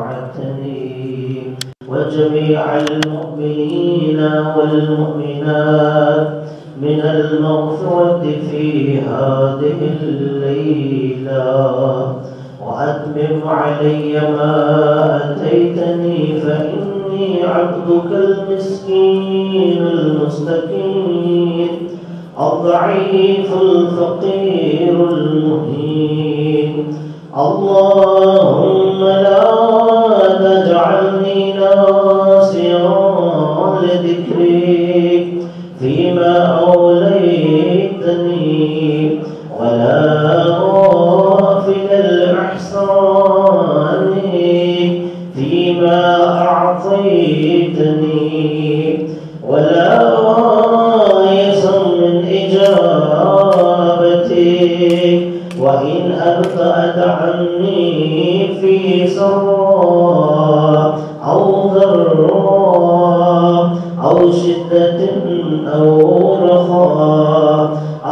وعدتني وجميع المؤمنين والمؤمنات من المغفرة في هذه الليلة، وأتمم علي ما أتيتني، فإني عبدك المسكين المستكين الضعيف الفقير المهين. اللهم لا تجعلني ناسيا لذكرك فيما أوليتني، ولا غافلا الإحسان فيما أعطيتني، ولا غايصا من إجابتك وإن أبطأت عني في سراء أو ضراء أو شدة أو رخاء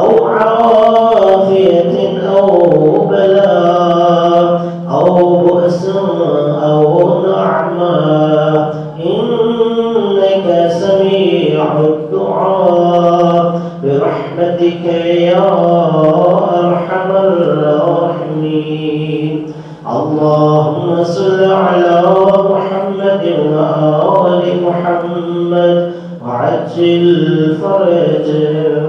أو عافية أو بلاء أو بؤس أو نعمة، إنك سميع الدعاء برحمتك يا أرحم الراحمين. اللهم صل على محمد وآل محمد وعجل فرجه.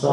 100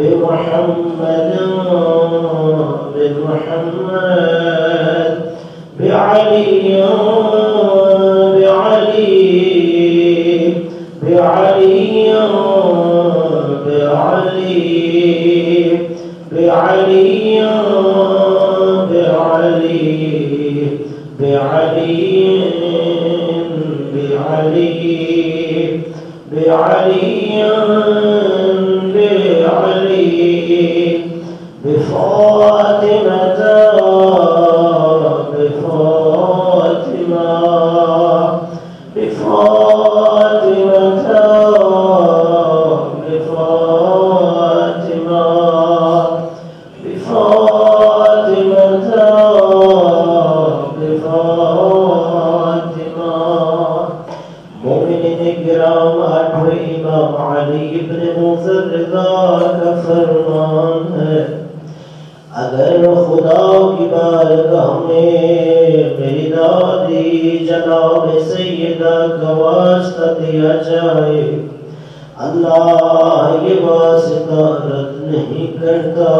بمحمد بعلي بعلي بفاطمة بفاطمة بفاطمة بفاطمة بفاطمة بفاطمة مومن اکرام آٹھویں امام علی ابن موسیٰ رضا کا فرمان ہے اگر خدا کی بارگاہ میں میری دادی جناب سیدہ کا واسطہ دیا جائے اللہ یہ واسطہ رد نہیں کرتا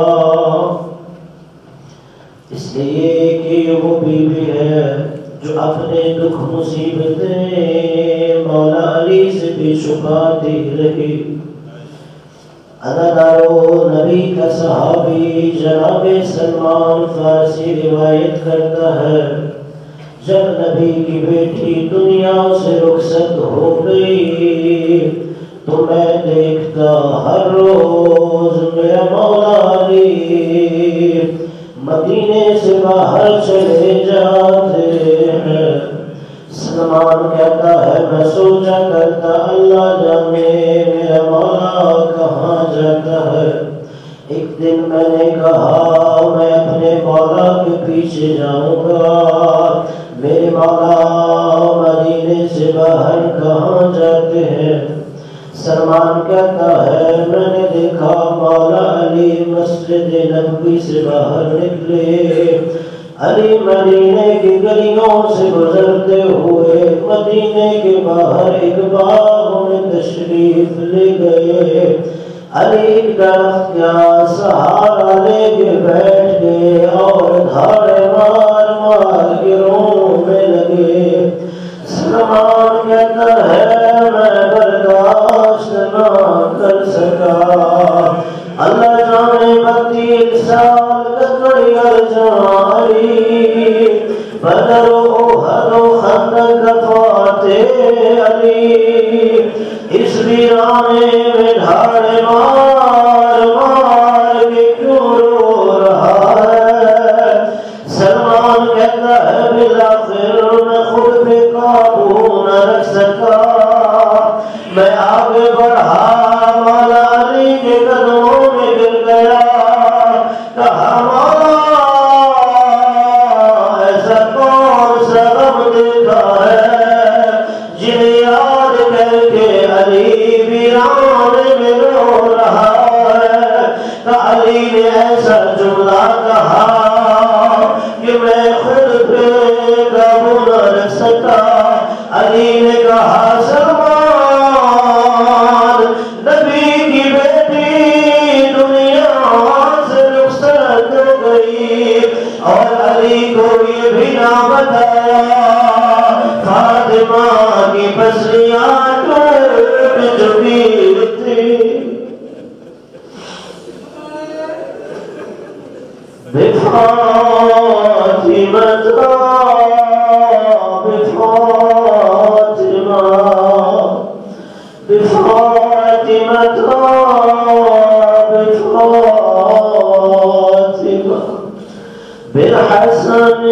اس لیے کہ وہ بیوی ہے جو اپنے دکھ مصیبتیں مولا علی سے بھی چھپاتی رہی ادادارو نبی کا صحابی جناب سلمان فارسی روایت کرتا ہے جب نبی کی بیٹی دنیا سے رخصت ہو گئی تو میں دیکھتا ہر روز میرا مولا علی مدینے سے باہر چلے جاتے ہیں سلمان کہتا ہے میں سوچا کرتا اللہ جانے میرا مولا کہاں جاتا ہے ایک دن میں نے کہا میں اپنے مولا کے پیچھے جاؤں گا میرے مولا مدینے سے باہر کہاں جاتے ہیں سلمان کہتا ہے میں نے دیکھا مولا علی مسجد نبوی سے باہر نکلے علی مدینے کی گلیوں سے گزرتے ہوئے مدینے کے باہر ایک باغ میں تشریف لے گئے علی ایک درخت کا سہارا لے کے بیٹھ گئے اور دھاڑے مار مار کے رونے لگے سلمان کہتا ہے میں برداشت نہ کر سکا اللہ جانے 32 سال ککڑی ارجاری بدر و احد و خندق فاتح علی اس ویرانے میں دھاڑے مار مار کے کیوں رو رہا ہے سلمان کہتا ہے بالآخر میں خود پہ قابو نہ رکھ سکا میں آگے بڑھا مولا علی کے قدموں میں گر گیا کہا مولا ایسا کون سا غم دیکھا ہے جنہیں یاد کر کے علی ویرانے میں رو رہا ہے کہ علی نے ایسا جملہ کہا کہ میں خود پہ قابو نہ رکھ سکا علی نے کہا سلمان نبی کی بیٹی دنیا سے رخصت ہو گئی اور علی کو یہ بھی نہ بتایا فاطمہ کی پسلیاں ٹوٹ چکی تھی بفاطمہ بفاطمہ بفاطمہ بفاطمہ بالحسن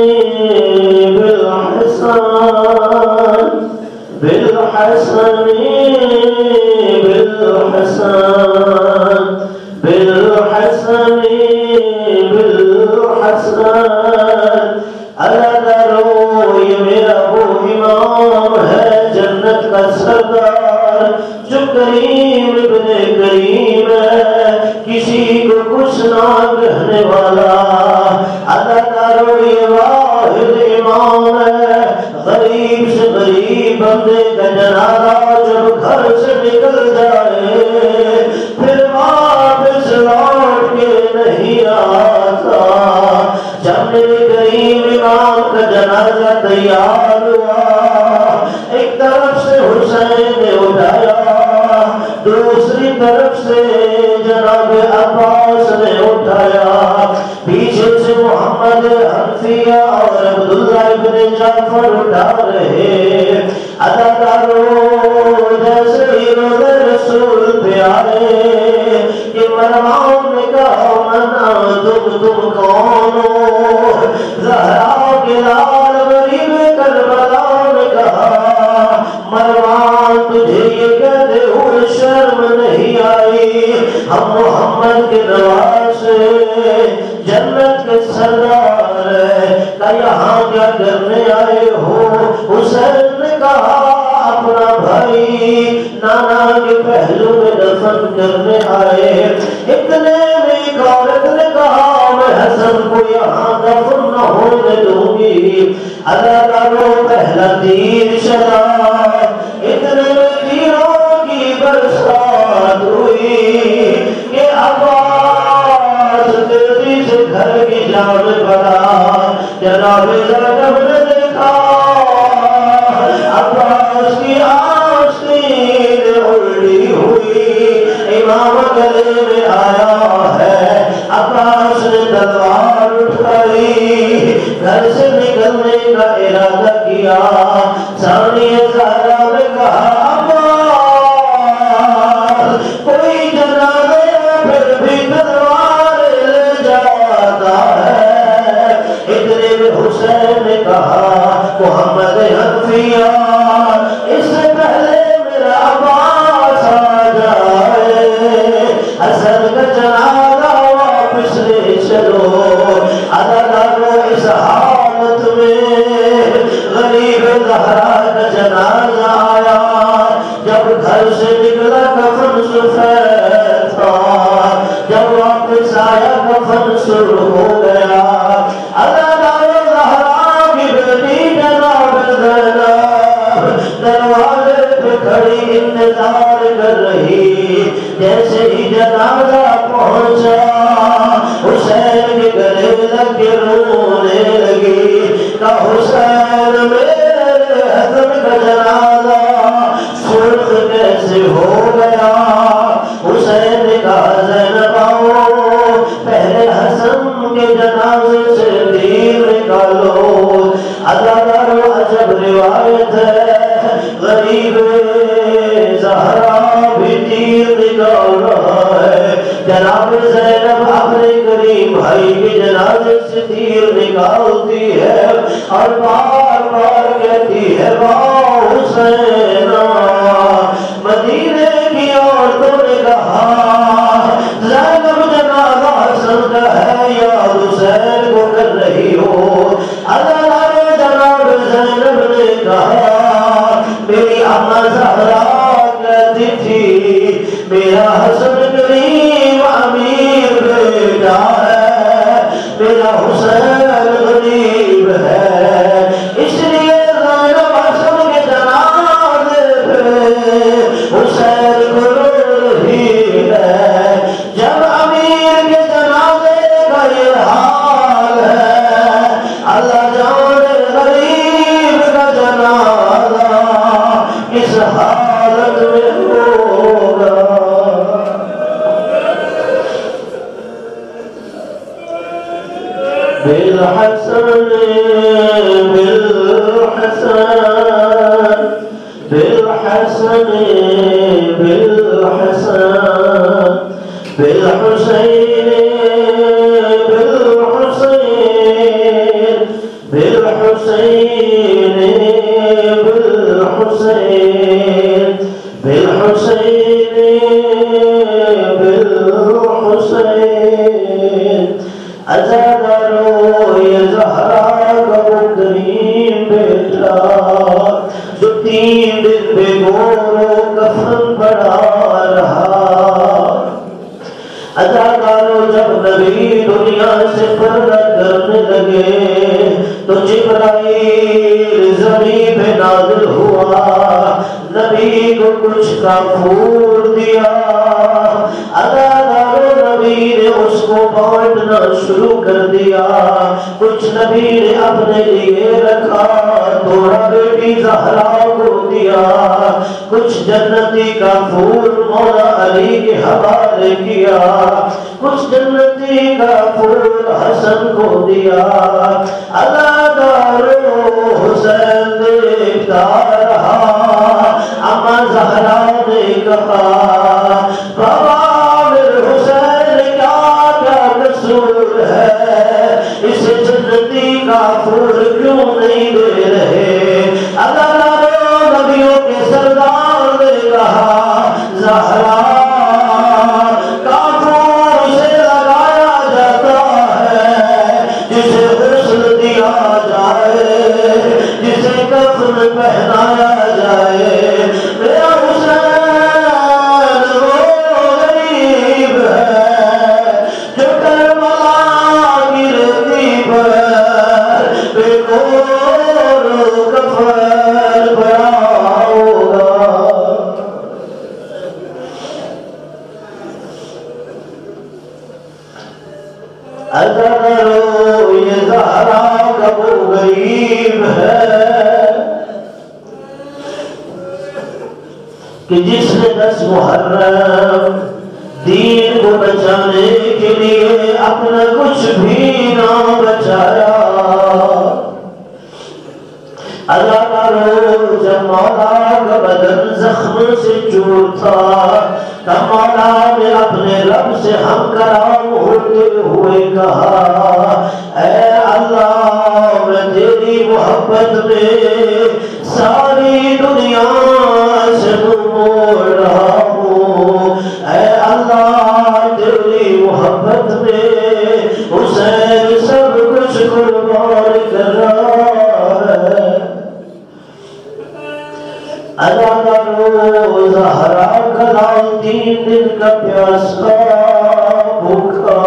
بالحسن بالحسن بالحسن بالحسن بالحسن اللہ درو یہ میرا وہ امام ہے جنت کا سردار جو کریم ابن کریم ہے کسی کو کچھ نہ کہنے والا اللہ درو یہ واحد امام ہے غریب سے غریب بندے کا جنازہ جب گھر سے نکل جائے پھر واپس لوٹ کے نہیں آتا جب میرے غریب امام کا جنازہ تیار ہوا ایک طرف سے حسین نے اٹھایا دوسری طرف سے جناب عباس نے اٹھایا پیچھے سے محمد حنفیہ اور عبداللہ ابن جعفر اٹھا رہے اداکاروں جیسے روز رسول پہ آئے کہ مروان نے کہا منا تم کون ہو؟ زہرا کے لال غریب کربلا نے کہا مروان تجھے یہ کہتے ہوئے شرم نہیں آئی ہم محمد کے نواز جنت کے سردار ہے کہ یہاں کیا کرنے آئے ہو؟ حسین نے کہا اپنا بھائی نانا کے پہلو میں دفن کرنے آئے۔ اتنے میں ایک عورت نے کہا میں حسن کو یہاں دفن نہ ہونے دوں گی، ادا کرو پہلا تیر چلا۔ اتنے میں تیروں کی برسات ہوئی کہ عباس تیزی سے گھر کی جانب بڑھا۔ جناب زینب نے دیکھا عباس کی آستین الٹی ہوئی، امام گلے میں آیا ہے۔ عباس نے تلوار اٹھائی، گھر سے نکلنے کا ارادہ کیا۔ ثانیہ زہرا نے کہا عباس کوئی جنازے پھر بھی تلوار لے جاتا ہے۔ اتنے میں حسین نے کہا محمد حنفیہ اس سے پہلے میرا عباس آ جائے، حسن کا جنازہ واپس لے چلو۔ ادا کرو اس حالت میں غریب زہرا کا جنازہ آیا۔ جب گھر سے نکلا کفن سفید تھا، جب واپس آیا کفن سرخ ہو گیا۔ ادا کرو زہرا کی بیٹی جناب زینب دروازے پہ کھڑی انتظار کر رہی۔ جیسے ہی جنازہ پہنچا حسین کے گلے لگ کے رونے لگی کہ حسین میرے حسن کا جنازہ سرخ کیسے ہو گیا؟ حسین نے کہا زینب آؤ پہلے حسن کے جنازے سے تیر نکالو۔ عجب عجب روایت ہے، غریب زہرا بھی تیر نکال رہا ہے۔ جناب زینب اپنے کریم بھائی کے جنازے سے تیر نکالتی ہے اور بار بار کہتی ہے واہ حسین۔ مدینے کی عورتوں نے کہا زینب جنازہ حسن کا ہے یا حسین کو کر رہی ہو؟ اللہ جناب زینب نے کہا میری اماں زہرا کہتی تھی میرا حسن کریم امیر بیٹا ہے، میرا حسین غریب ہے، اس لیے زینب حسن کے جنازے پہ حسین کو رو رہی ہے۔ جب امیر کے جنازے کا یہ حال ہے، اللہ جانے غریب کا جنازہ اس حالت میں ہوگا۔ بالحسن بالحسن بالحسن بالحسن بالحسین بالحسین بالحسین بالحسین بالحسین بالحسین عزادارو یہ زہرا کا وہ کریم بیٹا جو 3 دن بے گورو کفن پڑا رہا۔ عزادارو جب نبی دنیا سے پردہ کرنے لگے تو جبرائیل زمین پہ نازل ہوا، نبی کو کچھ کافور دیا۔ عزادارو نبی نے اس کو بانٹنا شروع کر دیا، کچھ نبی نے اپنے لیے رکھا، تھوڑا بیٹی زہرا کو دیا، کچھ جنتی کا پھول مولا علی کے حوالے کیا، کچھ جنتی کا پھول حسن کو دیا۔ عزادارو حسین دیکھتا رہا، اما زہرا نے کہا بابا میرے حسین کیا قصور ہے، اس جنتی کا پھول کیوں نہیں دے رہے؟ اللہ نبیوں کے سردار نے کہا زہرا کا پھول سے لگایا جاتا ہے جسے غسل دیا جائے، جسے کفن پہنایا جائے۔ میرا حسین وہ غریب ہے جو کربلا کی ریتی پر بے کور کفن پڑا ہوگا۔ ادا کرو یہ زہرا کا وہ غریب ہے کہ جس نے 10 محرم دین کو بچانے کے لیے اپنا کچھ بھی نہ بچایا۔ اللہ کا روز جب مولا کا بدن زخم سے چور تھا تب مولا نے اپنے رب سے ہم کلام ہوتے ہوئے کہا اے اللہ میں تیری محبت میں ساری دنیا سے موڑ رہا ہوں، اے اللہ تیری محبت میں حسین سب کچھ قربان کر رہا ہے۔ اللہ کا روز زہرا کا نام 3 دن کا پیاسا بھوکا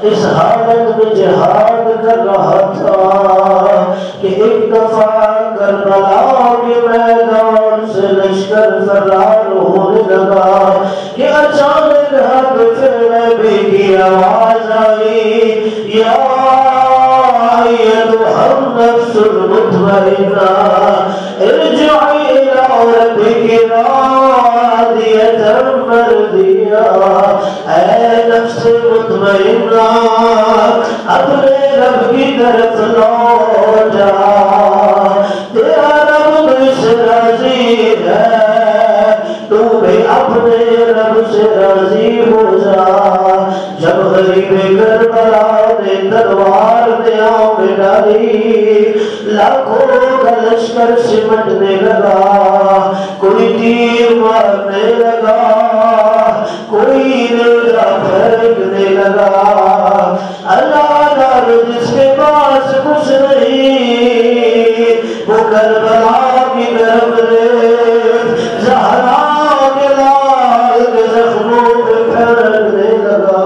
اس حالت میں جہاد کر رہا تھا کہ ایک دفعہ کربلا کے میدان سے لشکر فرار ہونے لگا کہ اچانک ہاتھ پھیرنے کی آواز آئی یا ایتھا النفس المطمئنہ ارجعی الی ربک راضیۃ مرضیہ، اے نفس مطمئنہ اپنے رب کی طرف لوٹ جا، تیرا رب تجھ سے راضی ہے، تو بھی اپنے رب سے راضی ہو جا۔ جب غریب کربلا نے تلوار دیاں میں ڈالی لاکھوں کا لشکر سمٹنے لگا، کوئی تیر مارنے لگا، کوئی نیزہ پھینکنے لگا۔ اللہ دار جس کے پاس کچھ نہیں وہ کربلا کی طرف ریت زہرا کے لال کے زخموں پہ پھینکنے لگا۔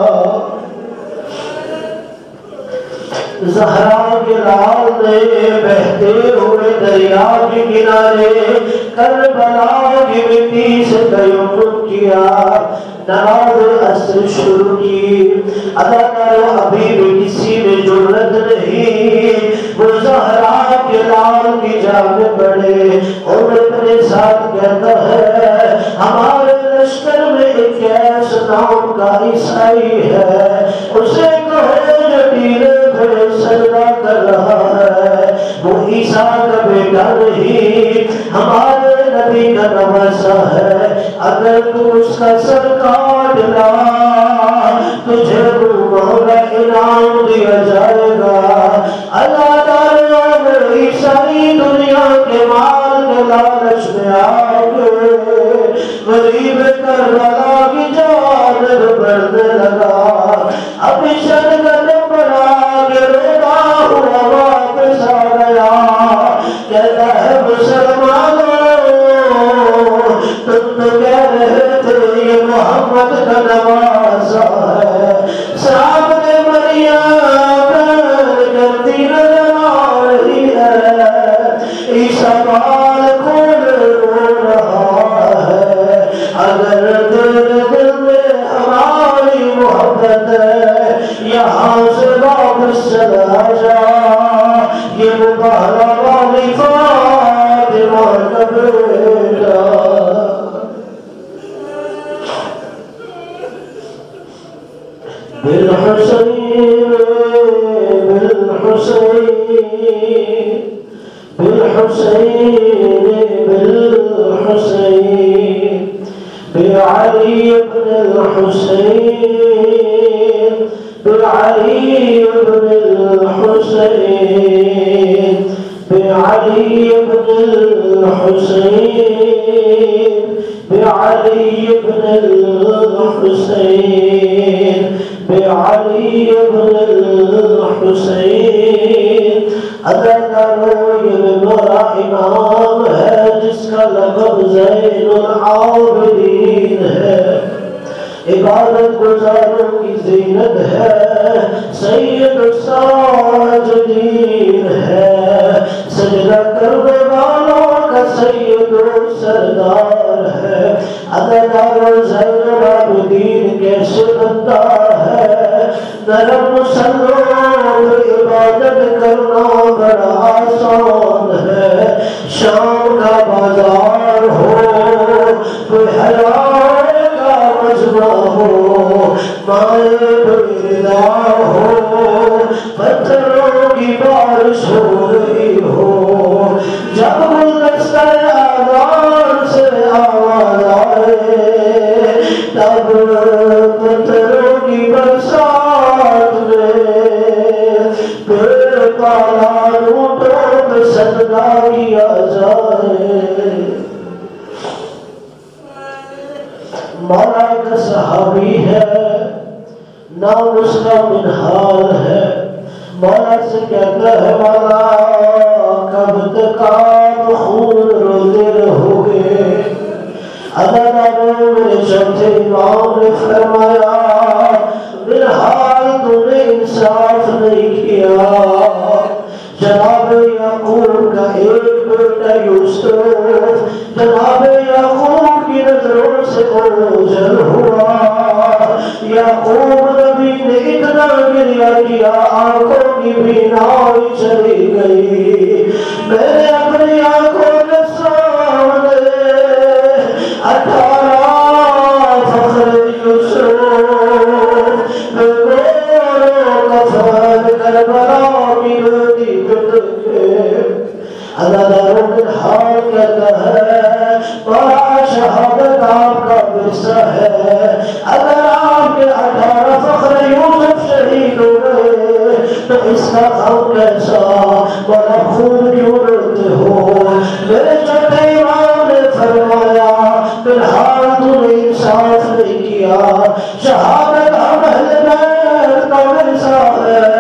زہرا کے لال نے بہتے ہوئے دریا کے کنارے کربلا کی مٹی سے تیمم کیا، نماز عصر شروع کی۔ ادا کرو ابھی بھی کسی میں جرت نہیں وہ زہرا کے لال کی جانب بڑھے اور اپنے ساتھ کہتا ہے ہمارے لشکر میں ایک ایس نام کا عیسائی ہے، اسے کہو جو ٹیلے پہ سجدہ کر رہا ہے وہ عیسیٰ کا بیٹا نہیں ہمارے نبی کا نواسا ہے، اگر تو اس کا سر کاٹ لا تجھے مولا انعام دیا جائے گا۔ اللہ تعالیٰ عیسائی دنیا کے مال کے لالچ میں آگے غریب کربلا کی جانب بڑھنے لگا، اب شرکت پر آگے روتا ہوا واپس آ گیا، کہتا ہے مسلمانوں تم تو کہہ رہے تھے یہ محمد کا نواسا ہے، سامنے مریم کرتی نظر آ رہی ہے، عیسیٰ بال کھول رو رہا ہے، اگر دل میں ہماری محبت ہے یہاں سے واپس چلا جا، یہ مبارک والی فاطمہ کا بیٹا۔ بالحسین بالحسین بالحسین بالحسین بعلي بن الحسين بعلي بن الحسين بعلي بن الحسين بعلي بن الحسين بعلي بن الحسين میرا امام ہے جس کا لقب زین العابدین ہے عبادت گزاروں کی زینت ہے سید الساجدین ہے سجدہ کرنے والوں کا سید و سردار ہے عددار زین العابدین کیسے بنتا ہے نرم مسلم عبادت کرنا بڑا آسان ہے شام کا بازار ہو کوئی حیائے کا مجمع ہو مائے بردار ہو پتھروں کی بارش ہو رہی ہو جب گلدستہ آذان سے آواز آئے تب پتھروں کی برسات میں پالا روٹوں میں صدقہ کیا جائے مولا کا صحابی ہے نام اس کا منحال ہے مولا سے کہتا ہے مولا کب تک آپ خون روتے رہو گے میرے چوتھے امام نے فرمایا منحال تو نے انصاف نہیں کیا جناب یعقوب کا ایک بیٹا یوسف جناب یعقوب کی نظروں سے اوجھل ہوا یعقوب نبی نے اتنا گریہ کیا آنکھوں کی بینائی چلی گئی میں نے اپنی آنکھوں کے سامنے 18 فخر یوسف کربلا کی گودی پٹکے عدداروں کے حال کہتا ہے بڑا شہادت آپ کا ورثہ ہے اگر آپ کے 18 فخر یوسف شہید ہو گئے تو اس کا غم کیسا بڑا خون کیوں روتے ہو میرے چھوٹے امام نے فرمایا فلحال تو نے انصاف نہیں کیا شہادت ہم اہل بیت کا ورثہ ہے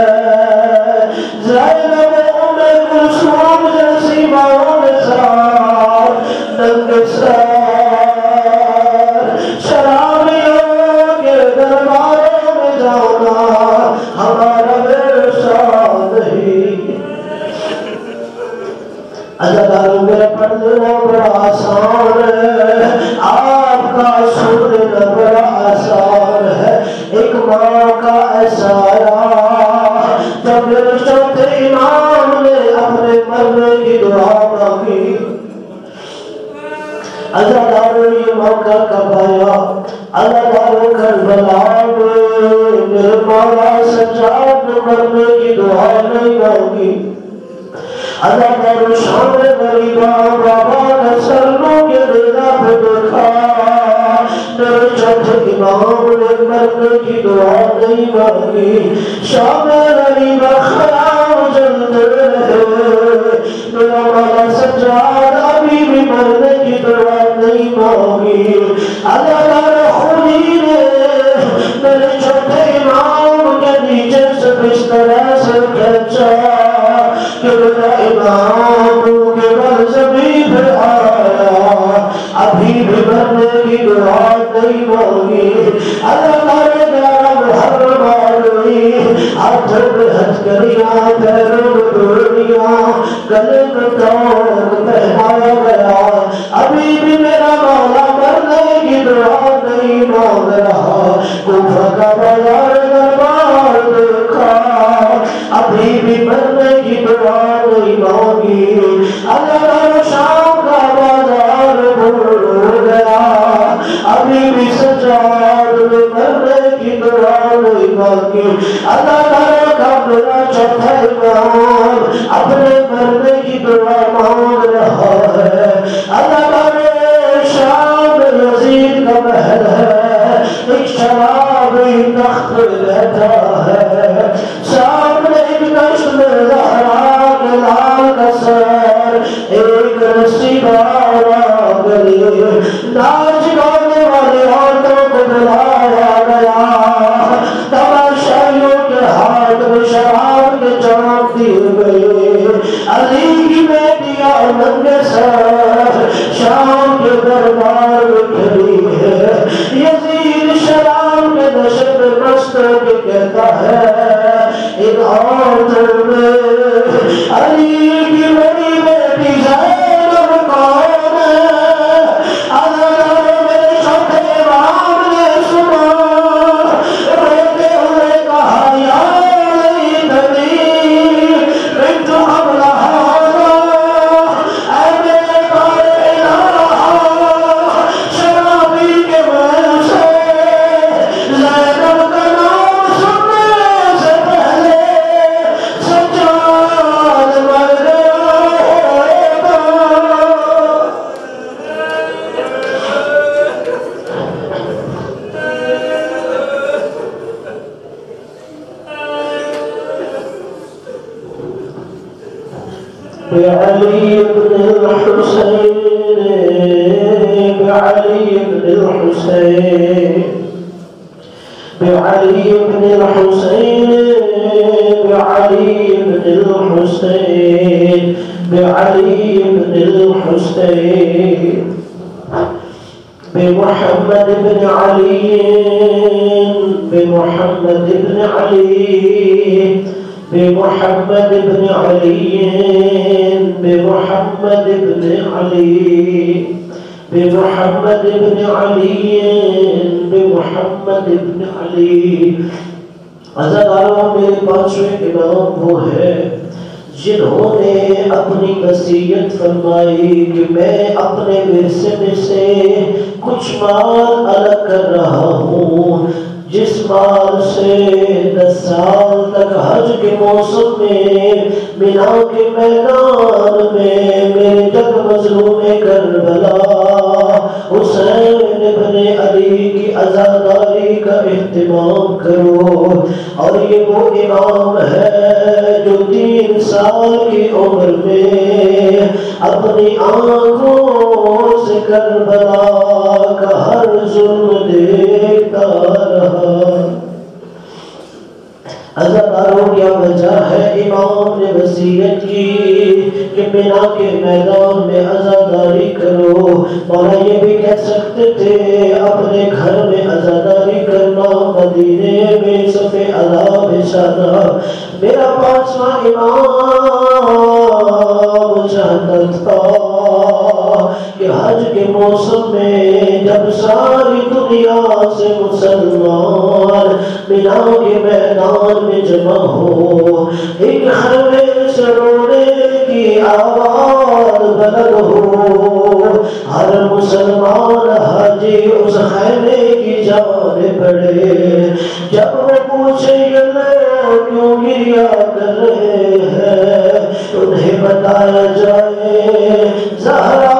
زینب ام کلثوم جیسی ماؤں کے ساتھ ننگ سر شرابیوں کے درباروں میں جانا ہمارا ورثہ نہیں عزاداروں میرے پڑھنا بڑا آسان ہے آپ کا سننا بڑا آسان ہے ایک ماں کا ایسا آیا جب میرے چوتھے امام نے اپنے مرنے کی دعا مانگی عزاداروں یہ موقع کب آیا عزاداروں کربلا میں میرے مولا سجاد نے مرنے کی دعا نہیں مانگی عزاداروں سامنے غریباں بابا کا سرنوں کے ریزہ پہ دیکھا میرے چوتھے امام نے مرنے کی دعا نہیں مانگی شام غریبہ خیام جلتے رہے میرا مولا سجاد ابھی بھی مرنے کی دعا نہیں مانگی عزادار خودی نے میرے چوتھے امام کے نیچے سے بستر سے کھینچا کہ میرا امام کے مرزبی پہ آیا ابھی بھی مرنے کی دعا نہیں مانگی عزادار میرا محرم آئی ہاتھوں میں ہتھکڑیاں پیروں میں ڈوریاں گلے میں توڑ پہنایا گیا ابھی بھی میرا مولا مرنے کی دعا نہیں مانگ رہا کوفہ کا بازار دربار دیکھا ابھی بھی مرنے کی دعا نہیں مانگی اگر شام کا بازار بھول گیا ابھی بھی سجاد میں مرنے کی دعا نہیں مانگی اللہ کا میرا چوتھا امام اپنے مرنے کی دعا مانگ رہا ہے اللہ شام یزید کا محل ہے، ایک شرابی تخت بیٹھا ہے، سامنے ایک نسل زہرا کے لال کا سر، ایک رسی بارا گلی، ناچ گانے والی عورتوں کو بلایا گیا، تماشائیوں کے ہاتھ میں شراب کے چڑھاپ دیے گئے، علی کی بیٹیاں ننگے سر شام کے دربار میں کھڑی ہے، یزید شراب کے نشے میں مست کے کہتا ہے ان عورتوں میں علی کی بڑی بیٹی زینب کون ہے؟ عزیزوں میں چھوٹے امام نے سنا، روتے ہوئے کہا یا لیتنی بنت قبل هذا، اے میرے بارے الہ، شرابی کے محل سے زینب کا نام سننے سے پہلے سجاد مر گیا ہوگا۔ بعلی بن الحسین، بعلی بن الحسین، بعلی بن الحسین، بعلی بن الحسین، بعلی بن الحسین، بمحمد بن علی، بمحمد بن علی، بمحمد بن علی، بمحمد بن علی، بمحمد بن علی، بمحمد بن علی۔ عزیزانو میرے پانچویں امام وہ ہے جنہوں نے اپنی وصیت فرمائی کہ میں اپنے ورثے میں سے کچھ مال الگ کر رہا ہوں، جس مال سے 10 سال تک حج کے موسم میں مینا کے میدان میں میرے جگ مظلوم کربلا حسین ابن علی کی عزاداری کا اہتمام کرو۔ اور یہ وہ امام ہے جو 3 سال کی عمر میں اپنی آنکھوں سے کربلا کا ہر ظلم دیکھتا رہا۔ عزاداروں کیا وجہ ہے امام نے وصیت کی کہ مینا کے میدان میں عزاداری کرو؟ مولا یہ بھی کہہ سکتے تھے اپنے گھر میں عزاداری کرنا، مدینے میں صفِ عذاب شادہ۔ میرا 5واں امام چاہتا تھا کہ حج کے موسم میں جب ساری دنیا سے مسلمان مینا کے میدان میں جمع ہو، ایک خیمے سے رونے کی آواز بلند ہو، ہر مسلمان حاجی اس خیمے کی جانب بڑھے، جب وہ پوچھے یہ لوگ کیوں گریا کر رہے ہیں، انہیں بتایا جائے زہرا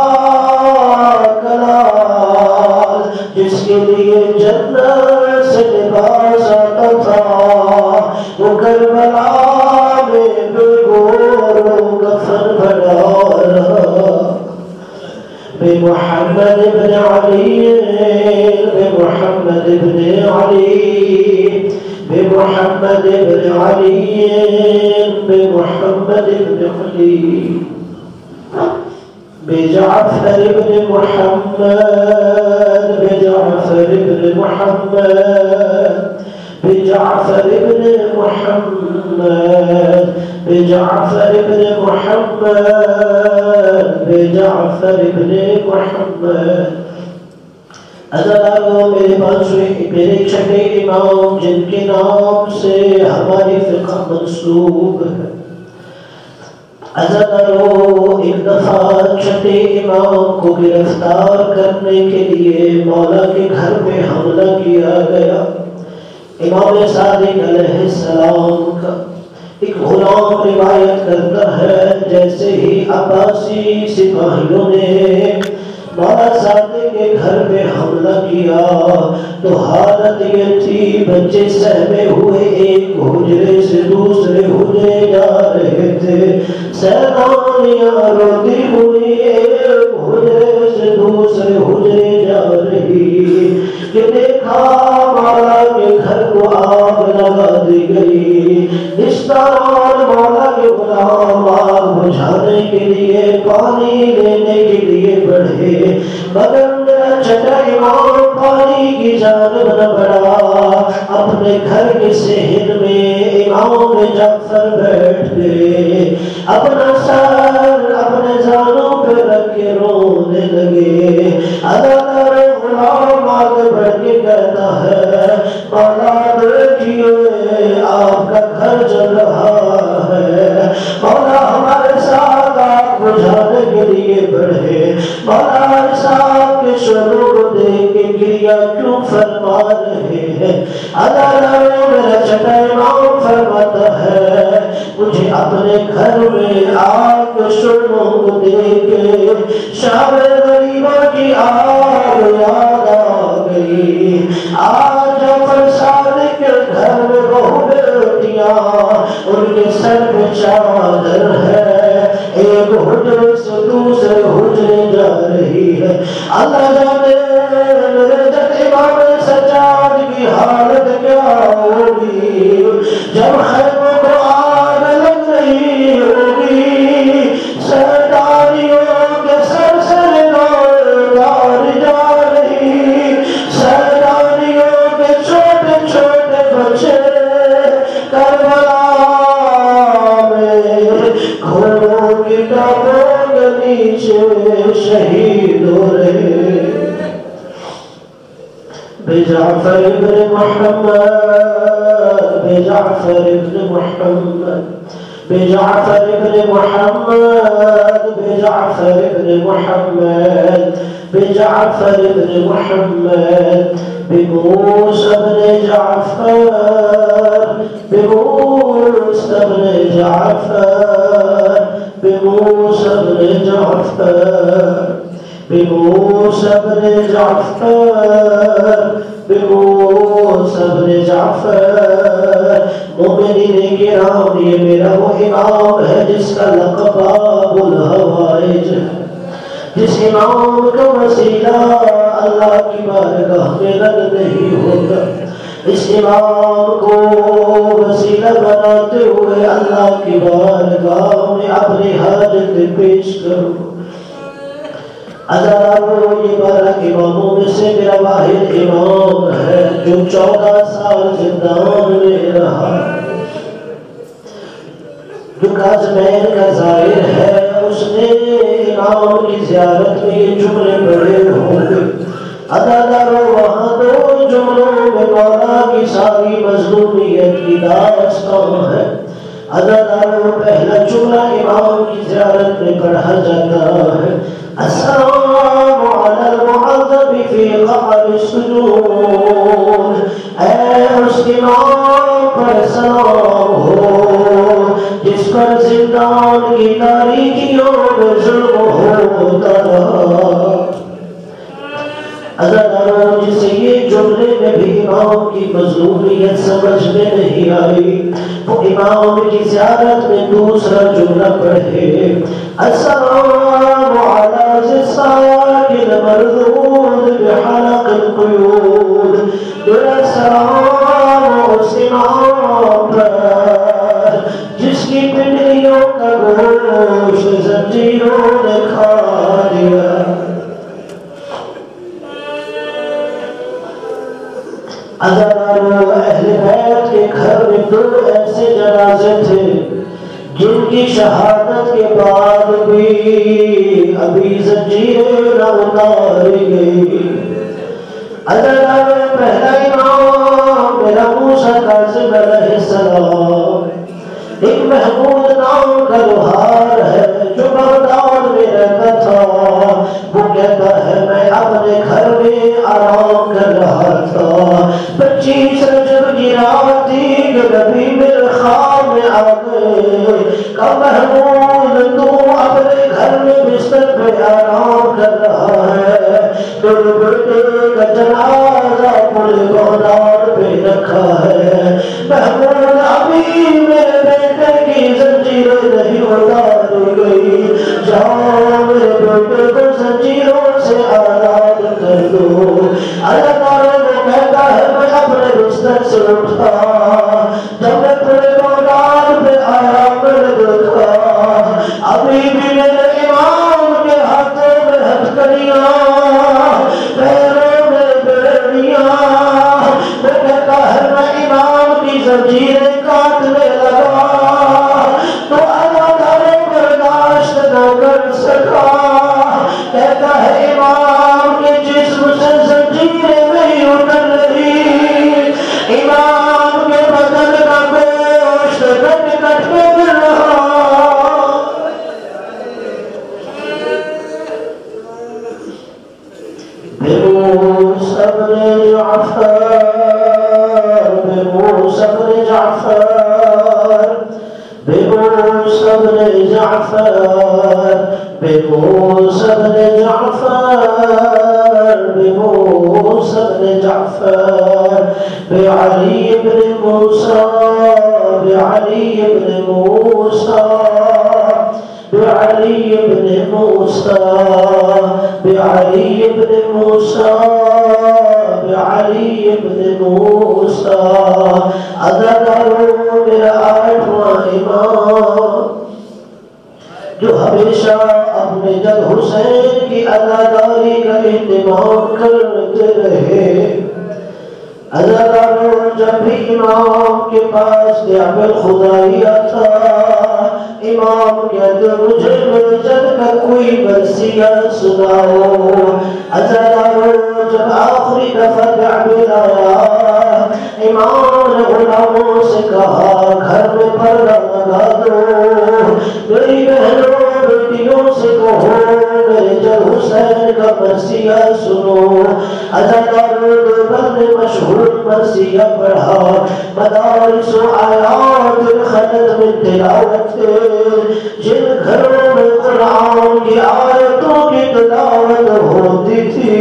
کلال جس کے لیے جنت سے لباس آتا تھا، وہ کربلا میں بے گوروں کفن بنا رہا۔ بے محمد بن علی، بے محمد بن علی، بے محمد بن علی، بے محمد بن علی، بجعفر بن محمد، بجعفر بن محمد، بجعفر بن محمد، بجعفر بن محمد، بجعفر بن محمد۔ عزیزانو میرے چھٹے امام جن کے نام سے ہماری فقہ منسوب ہے، عزیزانو ایک دفعہ چھٹے امام کو گرفتار کرنے کے لیے مولا کے گھر پہ حملہ کیا گیا۔ امام صادق علیہ السلام کا ایک غلام روایت کرتا ہے جیسے ہی عباسی سپاہیوں نے مولا صادق کے گھر پہ حملہ کیا تو حالت یہ تھی بچے سہمے ہوئے ایک حجرے سے دوسرے حجرے جا رہے تھے سیدانیاں روتی ہوئی ایک حجرے سے دوسرے حجرے جا رہی کہ دیکھا مولا کے گھر کو آگ لگا دی گئی اس دوران مولا کے غلام آگ بجھانے کے لیے پانی لینے کے لیے بڑھے مگر میرا چھٹا امام پانی کی جانب نہ بڑھا اپنے گھر کے صحن میں امام جعفر بیٹھ گئے اپنا سر اپنے زانوں پہ رکھ کے رونے لگے ادادار غلام آگے بڑھ کے کہتا ہے مولا دیکھیے آپ کا گھر جل رہا ہے مولا ہمارے ساتھ آگ بجھانے کے لیے بڑھے مولا صاحب کے شروع کو دیکھ کے گریا کیوں فرما رہے ہیں ادادار میرا چھٹا امام فرماتا ہے مجھے اپنے گھر میں آگ کے شروع کو دیکھ کے شام غریبہ کی آگ یاد آ گئی آج جعفر صادق کے گھر میں بہو بیٹیاں ان کے سر پہ چادر ہے ایک حجرے سے دوسرے حجرے جا رہی ہے اللہ جانے میرے جد امام سجاد کی حالت کیا ہوگی جب خیموں کو آگ لگ رہی ہوگی سرداریوں کے سر سے دار جا رہی سرداریوں کے چھوٹے چھوٹے بچے کربلا میں گھوڑوں کی ٹانگوں کے نیچے شہید ہو رہے بجعفر ابن محمد بجعفر ابن محمد بجعفر ابن محمد بجعفر ابن محمد بجعفر ابن محمد بموسى بن جعفر بموسى بن جعفر بموسى بن جعفر بموسى بن جعفر بموسى بن جعفر مومنین کرام یہ میرا وہ امام ہے جس کا لقب ابو الہوائج ہے جس امام کا وسیلہ اللہ کی بارگاہ میں رد نہیں ہوگا اس امام کو وسیلہ بناتے ہوئے اللہ کی بارگاہ میں اپنی حاجت پیش کرو ہزاروں یہ 12 اماموں میں سے میرا واحد امام ہے جو 14 سال زندان میں رہا جو کاظمین کا زائر ہے اس نے امام کی زیارت میں یہ جملے پڑھے ہوں گے عدالاروں وہاں 2 جملوں میں مولا کی ساری مظلومیت کی داستان ہے عدالاروں پہلا جملہ امام کی زیارت میں پڑھا جاتا ہے السلام علی المعذب فی قعر السجون اے اس امام پر سلام ہو جس پر زندان کی تاریکیوں میں ظلم ہوتا رہا عزاداروں جسے یہ جملے میں بھی امام کی مظلومیت سمجھ میں نہیں آئی وہ امام کی زیارت میں دوسرا جملہ پڑھے السلام علی زساکن مردود بحلق القیود میرا سلام اس امام پر جس کی پنڈلیوں کا گوشت زنجیروں نے کھا لیا عزاداروں اہل بیت کے گھر میں 2 ایسے جنازے تھے جن کی شہادت کے بعد بھی ابھی زنجیریں نہ اتاری گئی عزاداروں پہلا امام میرا موسیٰ کاظم علیہ السلام ایک محمود نام کا لوہار ہے جو بغداد میں رہتا تھا وہ کہتا ہے میں اپنے گھر میں آرام کر رہا تھا 25 رجب کی رات تھی کہ نبی میرے خواب میں آ گئے کہ محمود تو اپنے گھر میں بستر پہ آرام کر رہا ہے میرے بیٹے کا جنازہ پل بغداد پہ رکھا ہے، محمود ابھی میرے بیٹے کی زنجیریں نہیں اتاری گئی، جاؤ میرے بیٹے کو زنجیروں سے آزاد کر دو۔ اللہ تعالیٰ وہ کہتا ہے میں اپنے بستر سے اٹھا، جب میں پل بغداد پہ آیا میں نے دیکھا ابھی بھی میرے امام کے ہاتھوں میں ہتھکڑیاں، پیروں میں بیڑیاں، وہ کہتا ہے میں امام کی زنجیریں کاٹنے لگا تو اللہ تعالیٰ برداشت نہ کر سکا، کہتا ہے امام کے جسم سے زنجیریں نہیں اتر رہی، امام کے بدن کا گوشت کٹ کٹ کے گر رہا۔ بموسى بن جعفر بموسى بن جعفر بموسى بن جعفر بموسى بن جعفر بموسى بن جعفر بعلي بن موسى بعلي بن موسى بعلي بن موسى بعلي بن موسى بعلي بن موسى ادا کرو میرا آٹھواں امام جو ہمیشہ اپنے جد حسین کی عزاداری کا اہتمام کرتے رہے، عزاداروں جب بھی امام کے پاس نعمت خدائی آتا، امام کہتے مجھے میرے جد کا کوئی مرثیہ سناؤ، عزاداروں جب آخری دفعہ نعمت آیا، امام نے غلاموں سے کہا گھر میں پردہ لگا دو، میری بہنوں بیٹیوں سے کہو میرے جد حسین کا مرثیہ سنو، عزاداروں دیوبند نے مشہور مرثیہ پڑھا، مدارس و آیات خلد میں تلاوت، جن گھروں میں قرآن کی آیتوں کی تلاوت ہوتی تھی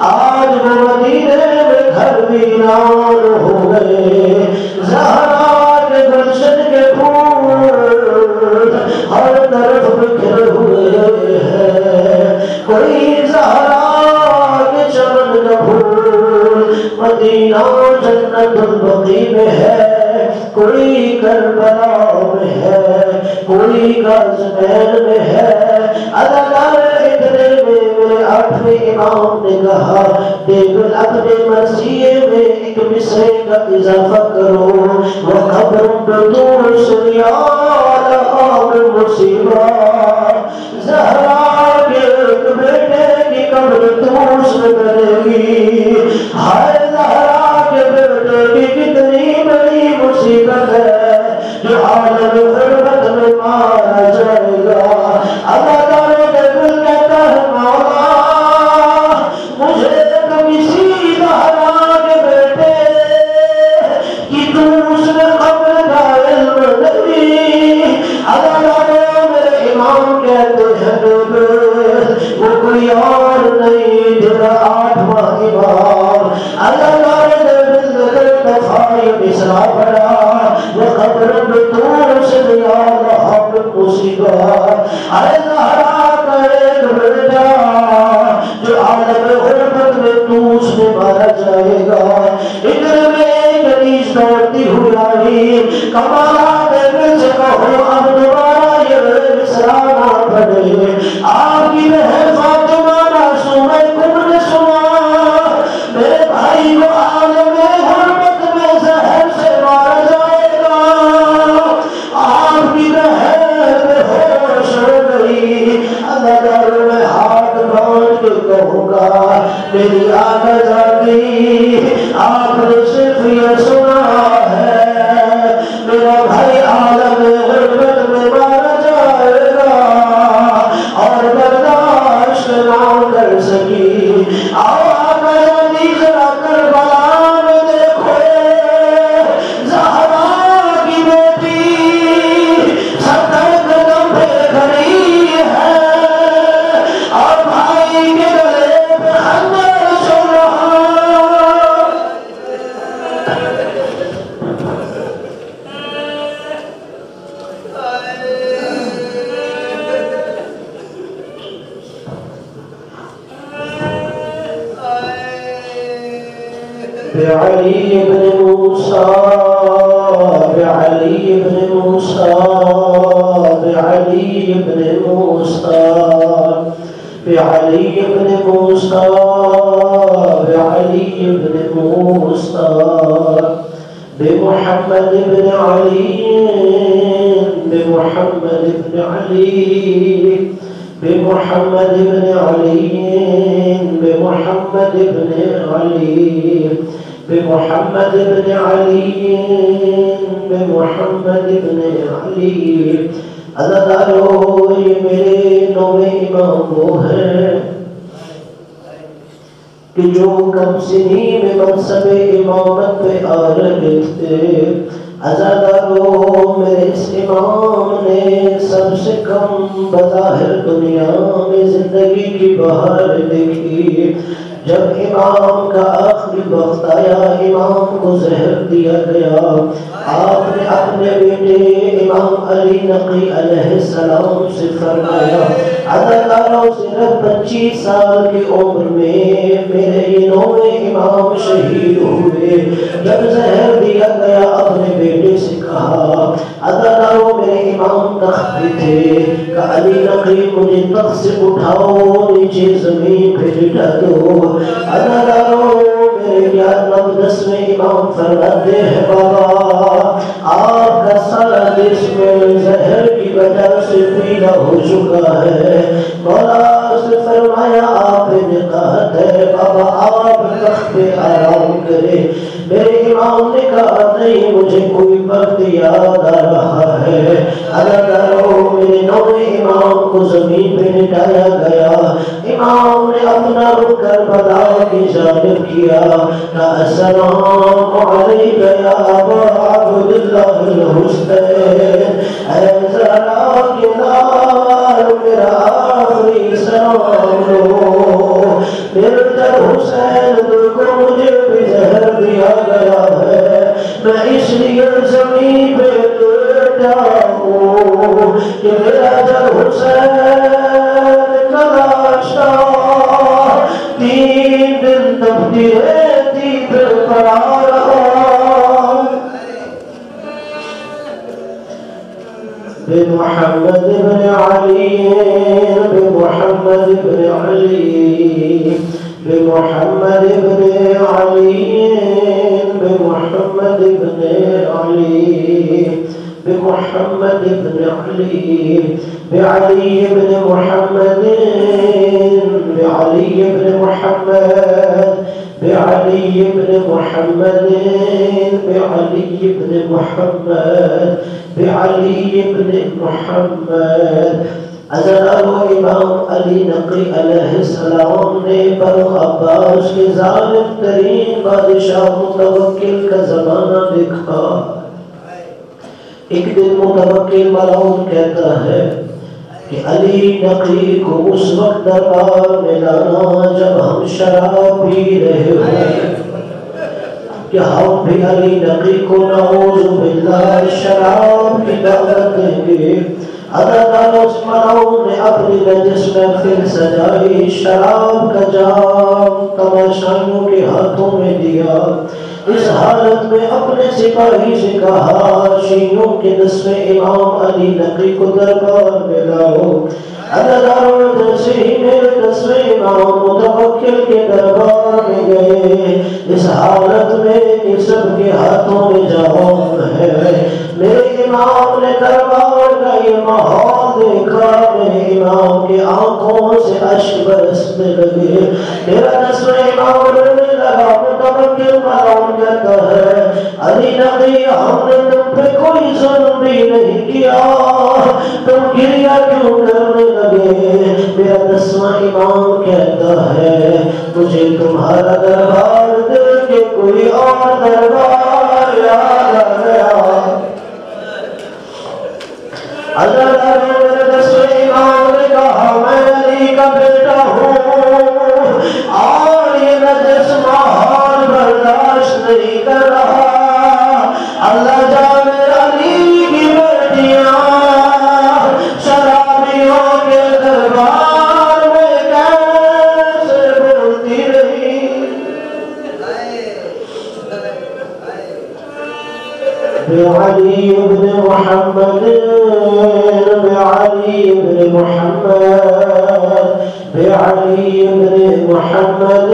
آج وہ مدینے میں گھر ویران ہو گئے، زہرا کے گلشن کے پھول ہر طرف بکھرے ہوئے ہیں، کوئی زہرا کے چمن کا پھول مدینہ جنت البقیع میں ہے، کوئی کربلا میں ہے، کوئی غازمین میں ہے، اداکار اتنے میں میرے آٹھویں امام نے کہا دیکھ اپنے مرثیے میں ایک مصرے کا اضافہ کرو، وَقَبْرٌ بِطُوسٍ يَا لَهَا مِن مُصِیبَةٍ، زہرا کے ایک بیٹے کی قبر طوس میں بنے گی، ہائے زہرا کے بیٹے کی کتنی بڑی مصیبت ہے جو عالم غربت میں مارا جائے گا۔ اللہ تعالیٰ نے دل کہتا ہے مولا مجھے تو کسی زہرا کے بیٹے کی طوس میں قبر کا علم نہیں، اللہ تعالیٰ میرے امام کہتے ہیں وہ کوئی اور نہیں تیرا آٹھواں امام، اللہ تعالیٰ نے دفاعی مصرع پڑھا وَقَبْرٌ بِطُوسٍ يَا لَهَا مِن مُصِیبَةٍ، اے زہرا کا ایک بیٹا جو عالم غربت میں طوس میں مارا جائے گا، ادھر میں ایک حدیث دوڑتی ہوئی آئی، کمالات دل سے کہو اب دوبارہ یہ مصرع نہ پڑھے، آپ کی بہن فاطمہ معصومہ کبر نے سنا میرے بھائی کو عالم غربت میں زہر سے مارا جائے گا، آپ کی بہن بے ہوش ہو گئی، اللہ میں ہاتھ باندھ کے کہوں گا میری آقا جاتی آپ نے صرف یہ سنا ہے میرا بھائی عالم غربت میں مارا جائے گا اور برداشت نہ کر سکی، آقا جاتی ذرا کربلا میں دیکھو زہرا کی بیٹی 70 قدم پہ کھڑی ہے اور بھائی کے گلے پہ بعلي بن موسى بعلي بن موسى بعلي بن موسى بعلي بن موسى بعلي بن موسى بمحمد بن علي بمحمد بن علي بمحمد بن علي بمحمد بن علي بمحمد بن علي بمحمد بن علي عزادارو یہ میرے نوے امام وہ ہیں کہ جو کم سنی میں منصب امامت پہ آ رہے تھے عزادارو میرے اس امام نے سب سے کم بظاہر دنیا میں زندگی کی بہار دیکھی جب امام کا آخری وقت آیا امام کو زہر دیا گیا آپ نے اپنے بیٹے امام علی نقی علیہ السلام سے فرمایا عزادارو صرف 25 سال کی عمر میں میرے یہ نوے امام شہید ہوئے جب زہر دیا گیا اپنے بیٹے سے کہا عزادارو میرے امام تخت پہ تھے کہ علی نقی مجھے تخت سے اٹھاؤ نیچے زمین پہ لٹا دو عزادارو میرے 10ویں امام فرماتے ہیں بابا آپ کا سارا جسم زہر کی وجہ سے پیلا ہو چکا ہے مولا سے فرمایا آپ نے کہا ہے بابا آپ تخت پہ آرام کرے میرے امام نے کہا نہیں مجھے کوئی وقت یاد آ رہا ہے عزادارو میرے نوے امام کو زمین پہ لٹایا گیا امام نے اپنا رخ کربلا کی جانب کیا السلام علیکم یا ابا عبداللہ الحسین اے زہرا کے لال میرا آخری سلام لو مرتد حسین دل کو مجھے بھی زہر دیا گیا ہے میں اس لیے زمین پہ لیٹا ہوں کہ میرا جب حسین کلاشا 3 دن دبتی رہتی پھر قرار بمحمد بن علي بمحمد بن علي بمحمد بن علي بمحمد بن علي بمحمد بن علي بعلي بن محمد بعلي بن محمد بعلي بن محمد بعلي بن محمد بعلي بن محمد عزادارو امام علی نقی علیہ السلام نے بنو عباس کے ظالم ترین بادشاہ متوکل کا زمانہ دیکھا ایک دن متوکل ملعون کہتا ہے کہ علی نقی کو اس وقت دربار میں لانا جب ہم شراب پی رہے ہوئے کہ ہم بھی علی نقی کو نعوذ باللہ شراب کی دعوت دیں گے عزادارو اس ملعون نے اپنی نجس میں پھر سجائی شراب کا جام تماشائیوں کے ہاتھوں میں دیا اس حالت میں اپنے سپاہی سے کہا شیعوں کے 10ویں امام علی نقی کو دربار میں لاؤ عزادارو جیسے ہی میرے 10ویں امام متوکل کے دربار میں گئے اس حالت میں کہ سب کے ہاتھوں میں جام ہے میرے امام نے دربار کا یہ ماحول دیکھا میرے امام کے آنکھوں سے اشک برسنے لگے میرا 10ویں امام رونے لگا متوکل ملعون کہتا ہے علی نقی ہم نے تم پہ کوئی ظلم بھی نہیں کیا تم گریہ کیوں کرنے لگے میرا 10واں امام کہتا ہے مجھے تمہارا دربار دیکھ کے کوئی اور دربار یاد آ گیا عزادارو میرے 10ویں امام نے کہا میں علی کا بیٹا ہوں اور یہ نجس ماحول برداشت نہیں کر رہا اللہ جانے علی کی بیٹیاں شرابیوں کے دربار میں کیسے بولتی رہی بعلي بن محمد بعلي بن محمد بعلي بن محمد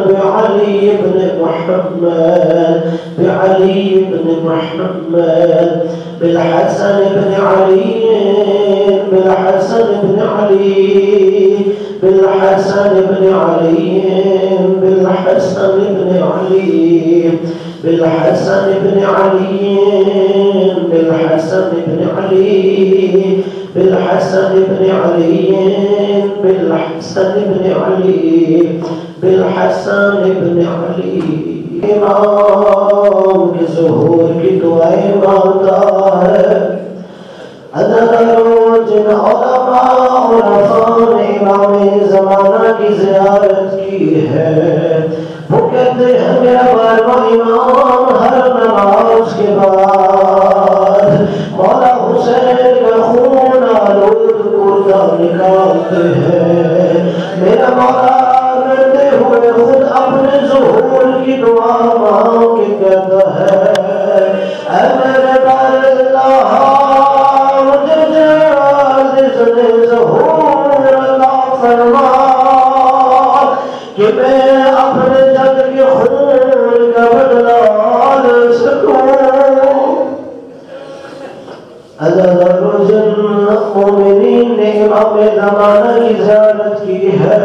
بعلي بن محمد بعلي بن محمد بالحسن بن علي بالحسن بن علي بالحسن بن علي بالحسن بن علي بالحسن بن علي بالحسن بن علي بالحسن بن علي بالحسن بن علي بالحسن بن علي امام کے ظہور کی دعائیں مانگتا ہے جن علماء عرفاء نے امام زمانہ کی زیارت کی ہے وہ کہتے ہیں میرا بارواں امام ہر نماز کے بعد مولا حسین کا خون آلود کردہ نکالتے ہیں میرا مولا کرتے ہوئے خود اپنے ظہور کی دعا مانگ کے کہتا ہے اے میرے بار اللہ مجھے عزیز نے ظہور عطا فرما کہ میں اپنے جد کے خون کا بدلہ لے سکوں مومنین نے امام زمانہ کی زیارت کی ہے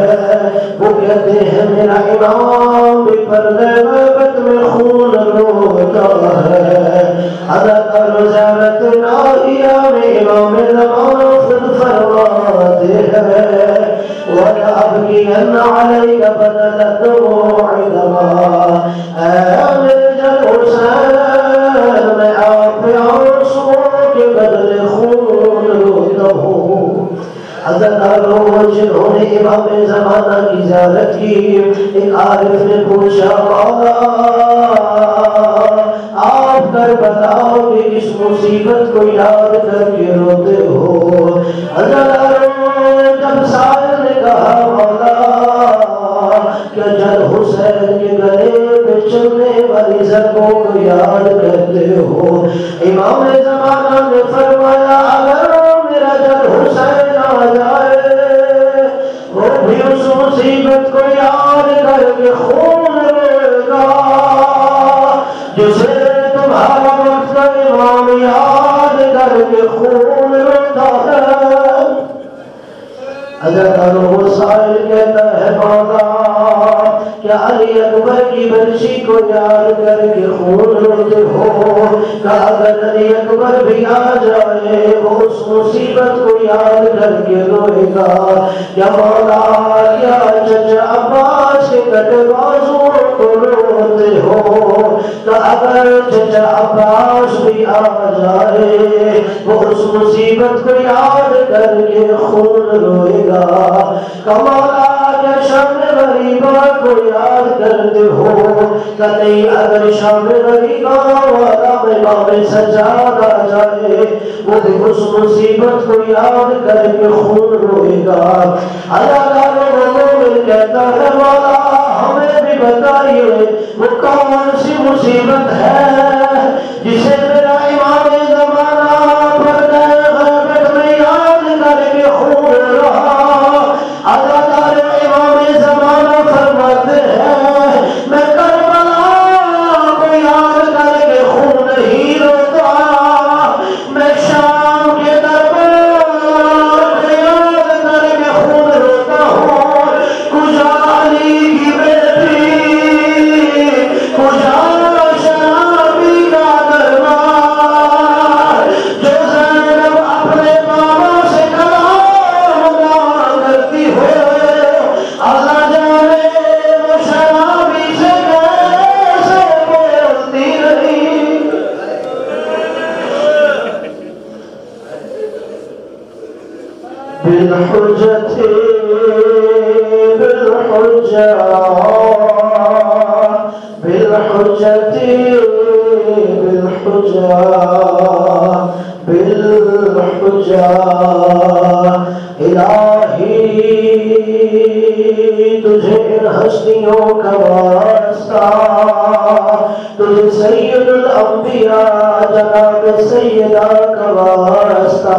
وہ کہتے ہیں میرا امام بھی پردے غیبت میں خون روتا ہے اداکار زیارت ناہیہ میں امام زمانہ خود فرماتے ہیں وَلَأَبْكِيَنَّ عَلَيْكَ بَدَلَ الدُّمُوعِ دَمًا اے میرے جل حسین میں آپ پہ آنسوں کے بدلے خون روتا ہوں عزتاروں جنہوں نے امام زمانہ کی زیارت کی ایک عارف نے پوچھا مولا آپ کر بتاؤ کہ اس مصیبت کو یاد کر کے روتے ہو عزتاروں جب سائل نے کہا مولا کہ جل حسین کے گلے پہ چلنے والی ضربوں کو یاد کرتے ہو امام زمانہ نے فرمایا اگر میرا جل حسین آ جائے وہ بھی اس مصیبت کو یاد کر کے خون رے گا جسے تمہارا وقت کا امام یاد کر کے خون روتا ہے اگر وہ سائل کہتا ہے مولا کیا علی اکبر کی برشی کو یاد کر کے خون روتے ہو کہ اگر علی اکبر بھی آ جائے وہ اس مصیبت کو یاد کر کے روئے گا یا مولا کیا چچا عباس کے کٹے بازوں کو روتے ہو کہ اگر چچا عباس بھی آ جائے وہ اس مصیبت کو یاد کر کے خون روئے گا کمالا کیا شام غریبہ کو یاد کرتے ہو کہ نہیں اگر شام غریبہ والا امام سجاد آ جائے وہ بھی اس مصیبت کو یاد کر کے خون روئے گا اللہ مومن کہتا ہے مولا ہمیں بھی بتائیے وہ کون سی مصیبت ہے جسے میرا امام زمانہ پردہ غیبت میں یاد کر کے خون رہا اداکار امام زمانہ فرماتے ہیں میں کربلا کو یاد کر کے خون نہیں روتا میں شام کے دربار کو یاد کر کے خون روتا ہوں کجا علی کی بیٹی کجا شرابی کا دربار جو زینب اپنے بابا سے کلام کرتی ہو اللہ جانے وہ شرابی سے کیسے بولتی رہی بالحجت بالحجت بالحجت بالحجت بالحجت الہی تجھے ان ہستیوں کا واسطہ تجھ سے سید الانبیاء جناب سیدہ کا واسطہ،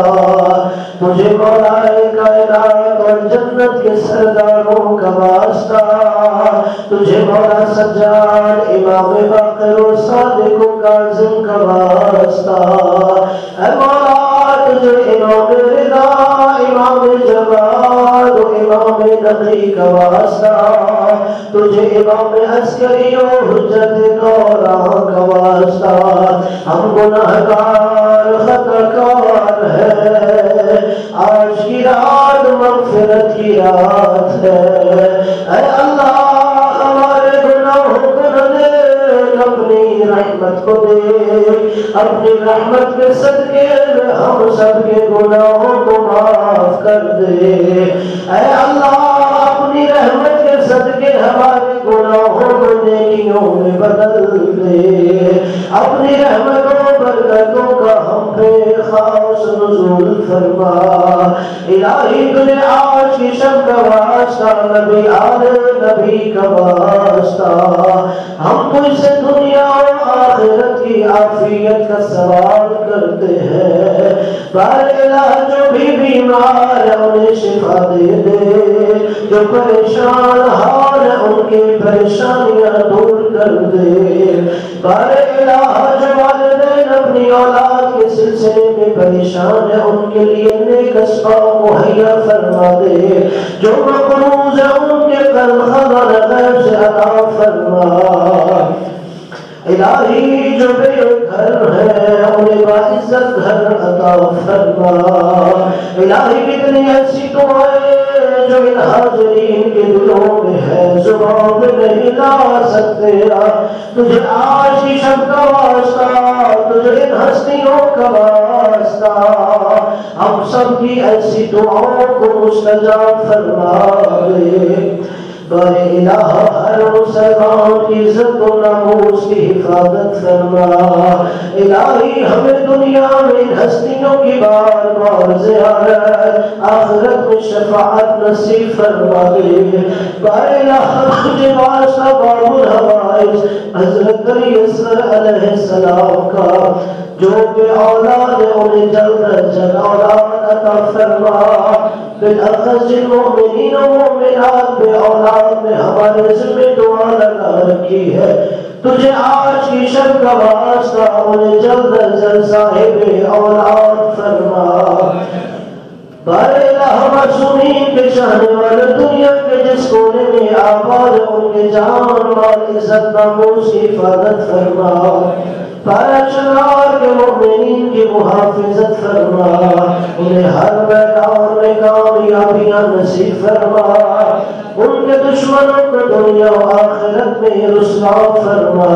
تجھے مولائے کائنات اور جنت کے سرداروں کا واسطہ، تجھے مولا سجاد امام باقر و صادق و کاظم کا واسطہ، اے مولا تجھے امام رضا، امام جواد و امام نقی کا واسطہ، تجھے امام عسکری و حجت دوران کا واسطہ، ہم گناہگار خطاکار ہیں، آج کی رات مغفرت کی رات ہے، اے اللہ ہمارے گناہوں کو نہ دیکھ، اپنی رحمت کو دیکھ، اپنی رحمت کے صدقے میں ہم سب کے گناہوں کو معاف کر دے، اے اللہ اپنی رحمت کے صدقے ہمارے گناہوں کو نیکیوں میں بدل دے، اپنی رحمتوں برکتوں کا ہم پہ خاص نزول فرما، الہی تجھے آج کی شب کا واسطہ، نبی آل نبی کا واسطہ، ہم تجھ سے دنیا اور آخرت کی عافیت کا سوال کرتے ہیں، بار الہ جو بھی بیمار ہے انہیں شفا دے دے، جو پریشان حال ہے ان کی پریشانیاں دور کر دے، بار الہ جو والدین اپنی اولاد کے سلسلے میں پریشان ہے ان کے لیے نیک اسباب مہیا فرما دے، جو مقروض ہے ان کے قلب خزانہ غیب سے عطا فرما، الہی جو بے گھر ہے انہیں باعزت گھر عطا فرما، الہی کتنی ایسی دعائیں جو ان حاضرین کے دلوں میں ہے زبان میں نہیں لا سکتے، تجھے آج کی شب کا واسطہ، تجھے ان ہستیوں کا واسطہ، ہم سب کی ایسی دعاؤں کو مستجاب فرما دے، بار الہ ہر مسلمان کی عزت و ناموس کی حفاظت فرما، الہی ہمیں دنیا میں ان ہستیوں کی بار بار زیارت، آخرت میں شفاعت نصیب فرما دے، بار الہ تجھے واسطہ باب الحوائج حضرت علی اصغر علیہ السلام کا، جو بے اولاد انہیں جلد از جلد اولاد عطا فرما، بالاخص المؤمنین و مؤمنات بے اولاد میں ہمارے ذمہ دعا لگا رکھی ہے، تجھے آج کی شب کا واسطہ انہیں جلد از جلد صاحب اولاد فرما، بار الہ معصومین کے چاہنے والے دنیا کے جس کونے میں آباد ان کے جان مال عزت ناموس کی حفاظت فرما، پارا چنار کے مومنین کی محافظت فرما، انہیں ہر میدان میں کامیابیاں نصیب فرما، ان کے دشمنوں کو دنیا و آخرت میں رسوا فرما،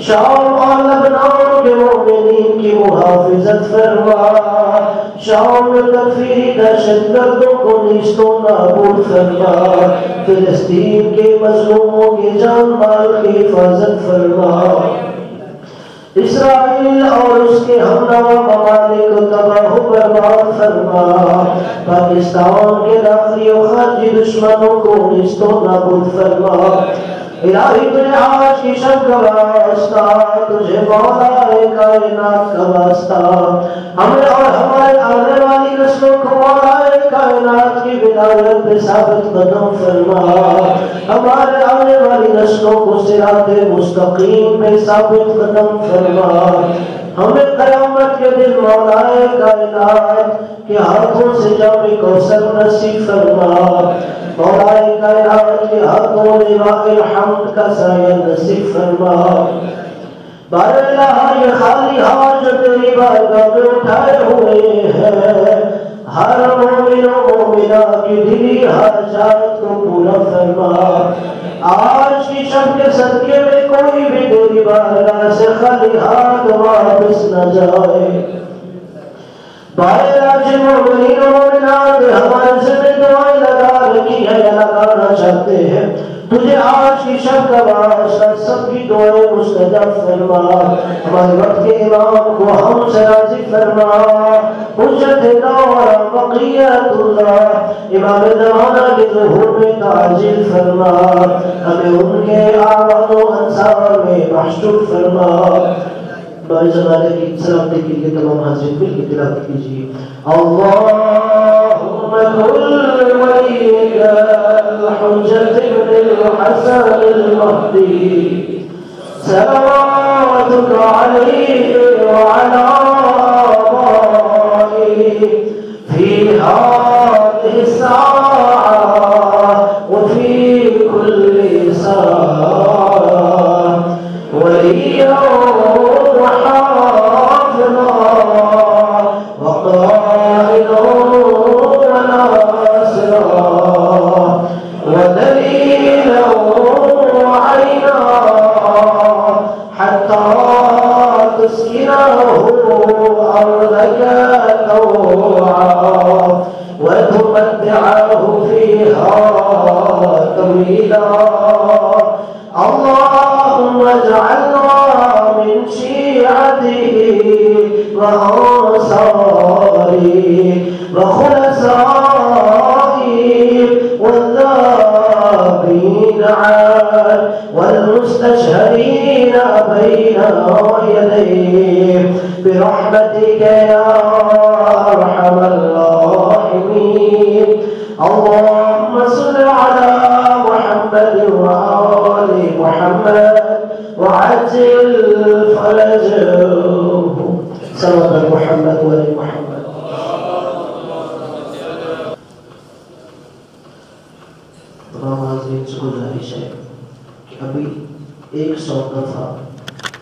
شام اور لبنان کے مومنین کی محافظت فرما، شام میں تکفیری دہشت گردوں کو نیست و نابود فرما، فلسطین کے مظلوموں کی جان مال کی حفاظت فرما، اسرائیل اور اس کے ہمنوا ممالک کو تباہ و برباد فرما، پاکستان کے داخلی و خارجی دشمنوں کو نیست و نابود فرما، الہی تجھے آج کی شب کا واسطہ، تجھے مولا کائنات کا واسطہ، ہمیں اور ہمارے آنے والی نسلوں کو مولا کائنات کی ولایت پہ ثابت قدم فرما، ہمارے آنے والی نسلوں کو صراط مستقیم پہ ثابت قدم فرما، ہمیں قیامت کے دن مولا کائنات کے ہاتھوں سے جام کوثر نصیب فرما، مولا کائنات کے ہاتھوں لواء الحمد کا سایہ نصیب فرما، بار الہ یہ خالی ہاتھ جو تیری بارگاہ میں اٹھائے ہوئے ہیں، ہر مومن و مومنہ کی دلی حاجات کو پورا فرما، آج کی شب کے صدقے میں کوئی بھی تیری بارگاہ سے خالی ہاتھ واپس نہ جائے، بارے جن مومنین و مومنات ہمارے ذمہ دعائیں لگا رکھی ہے یا لگانا چاہتے ہیں، تجھے آج کی شب کا واسطہ سب کی دعائیں مستجاب فرما ہمارے وقت کے امام کو ہم سے راضی فرما حجت دورہ بقیت اللہ امام زمانہ کے ظہور میں تعجیل فرما ہمیں ان کے آباد و انصار میں محشور فرما بارے زمانے کی سلامتی کے لیے تمام حاضرین مل کے تلاوت کیجیے اللہم کل ولیک الحجت ابن الحسن المہدی صلواتک علیہ وعلا آبائه في هذه الساعة وفي كل ساعة وليا وحافظا وقائدا وناصرا ودليلا وعينا حتى تسكنه أرضك طوعا وتمتعه فيها طويلا اللهم اجعلنا من شيعته وأنصاره وخلصائه والذابين عنه والمستشهدين بين يديه برحمتك يا أرحم الراحمين اللهم صل على محمد وآل محمد وعجل فرجهم صلى محمد وآل محمد تمام حاضرین سے گزارش ہے کہ ابھی 100 دفعہ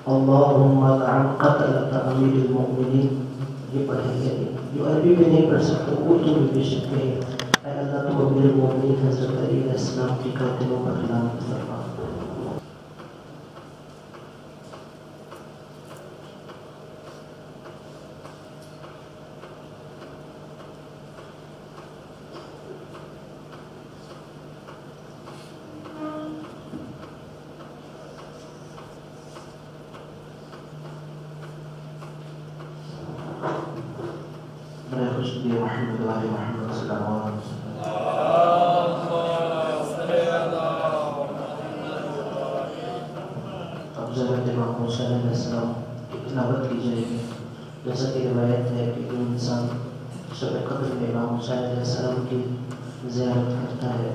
اللہم لعن قتلۃ امیر المؤمنین یہ پڑھیں گے جو عربی میں نہیں پڑھ سکتے اردو میں بھی سکتے ہیں اے اللہ تو امیر المؤمنین حضرت علی علیہ السلام کی قاتلوں پر لعنت فرما محمد وعلى محمد صلى الله عليه وسلم اب حضرت امام موسیٰ علیہ السلام کی تلاوت کی جائے گی جیسا کہ روایت ہے کہ انسان شب قدر میں امام موسیٰ علیہ السلام کی زیارت کرتا ہے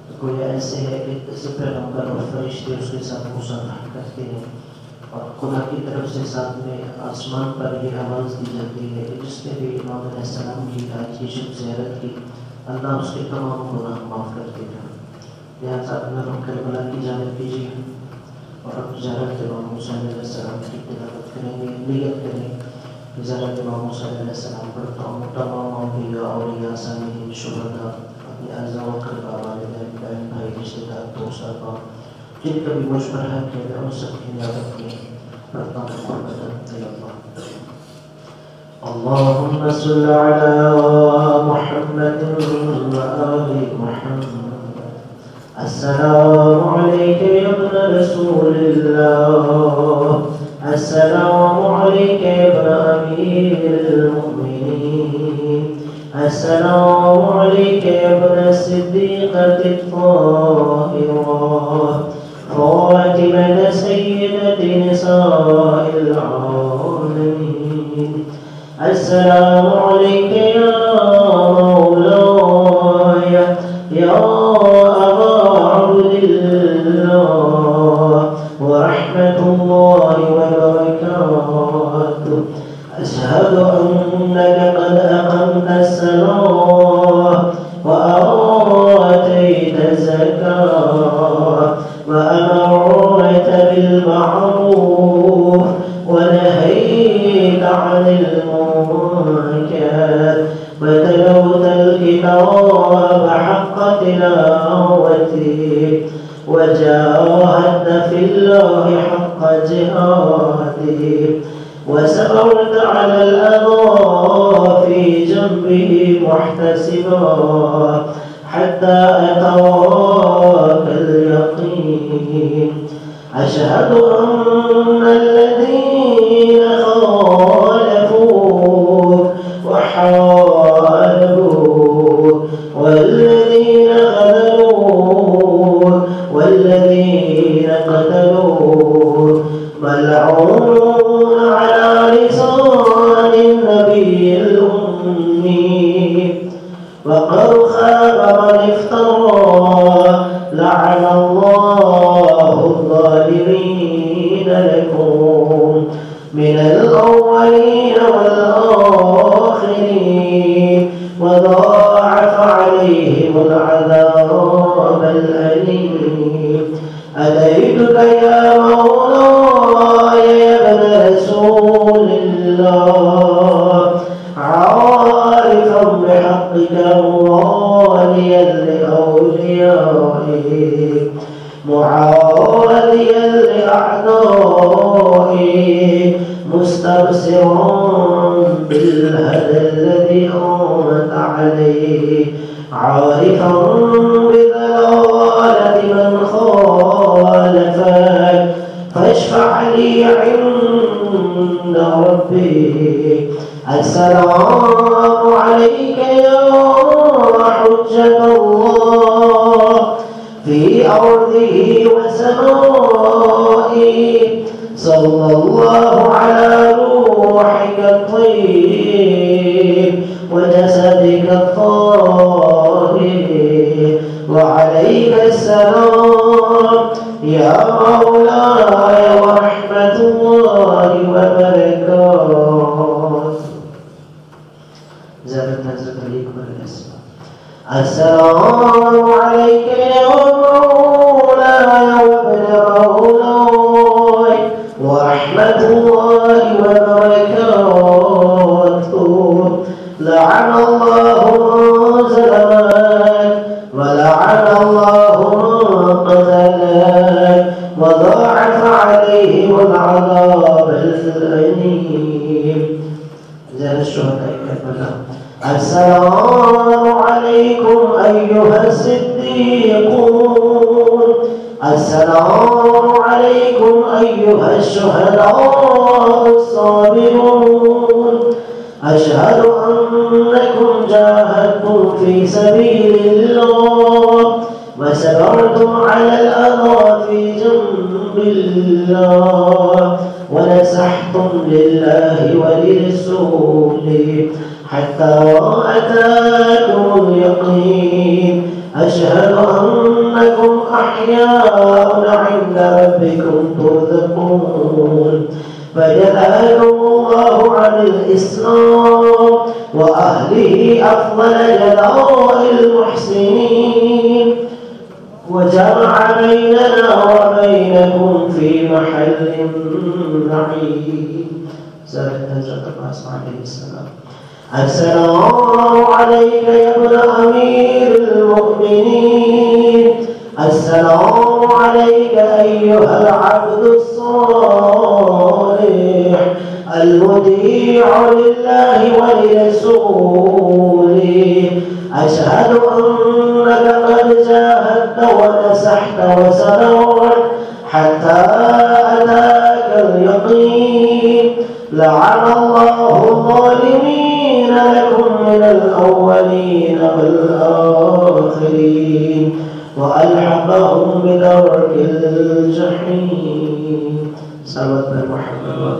تو کوئی ایسے ہے کہ جیسے پیغمبر اور فرشتے اس کے ساتھ مصافحہ کرتے ہیں اور خدا کی طرف سے ساتھ میں آسمان پر یہ آواز دی جاتی ہے کہ جس نے بھی امام علیہ السلام کی آج کی شب زیارت کی اللہ اس کے تمام گناہ معاف کر دے گا لہٰذا اپنا رخ کربلا کی جانب کیجیے اور اب زیارت امام موسیٰ علیہ السلام کی تلاوت کریں گے نیت کریں کہ زیارت امام موسیٰ علیہ السلام پڑھتا ہوں تمام انبیاء اولیاء صالحین شہداء اپنے اعزاء و اقرباء والدین بہن بھائی رشتہ دار دوست احباب جن کا بھی مجھ پر حق ہے میں ان سب کی نیابت میں پڑھتا ہوں اللهم صل على محمد وآل محمد السلام عليك يا ابن رسول الله السلام عليك يا ابن أمير المؤمنين السلام عليك يا ابن الصديقة الطاهرة فاطمة سيدة نساء العالمين السلام عليك يا مولاي يا أبا عبد الله ورحمة الله وبركاته أشهد أنك قد أقمت الصلاة وآتيت الزكاة وأمرت بالمعروف ونهيت عن المنكر وتلوت الكتاب حق تلاوته وجاهدت في الله حق جهاده وصبرت على الأذى في جنبه محتسبا حتى أتاك اليقين أشهد أن الذين خالفوا وحاربوا والذين خذلوا والذين قتلوا ملعون على لسان النبي الأمي وقد خاب من افترى لعن الله الظالمين لكم من الأولين والآخرين وضاعف عليهم العذاب الأليم. أتيتك يا مولاي يا ابن رسول الله عارفا بحقك مواليا لأوليائك معاديا لأعدائك مستبصرا بالهدى الذي أنت عليه عارفا بضلالة من خالفك فاشفع لي عند ربي. السلام عليك يا حجة الله في أرضه وسمائه صلى الله على روحك الطيب وجسدك الطاهر وعليك السلام يا مولاي ورحمة الله وبركاته. زادت نزلت عليكم الأسماء. السلام عليك يا مولاي وابن مولاي ورحمة الله وبركاته. لعن الله من ظلمك ولعن الله من قتلك وضاعف عليهم العذاب الأليم. زاد الشهداء كربلاء. السلام عليكم أيها الصديقون. السلام عليكم أيها الشهداء الصابرون. أشهد أنكم جاهدتم في سبيل الله وصبرتم على الأذى في جنب الله ونصحتم لله ولرسوله حتى أتاكم اليقين. أشهد أنكم أحياء عند ربكم ترزقون. فجزاكم الله عن الإسلام وأهله أفضل جزاء المحسنين وجمع بيننا وبينكم في محل نعيم. زادت هجرة الرسول عليه السلام. السلام عليك يا ابن أمير المؤمنين. السلام عليك أيها العبد الصالح المطيع لله ولرسوله. أشهد أنك قد جاهدت ونصحت وصبرت حتى أتاك اليقين. لعن الله الظالمين لكم من الأولين والآخرين وألحقهم بدرك الجحيم. صلوات محمد.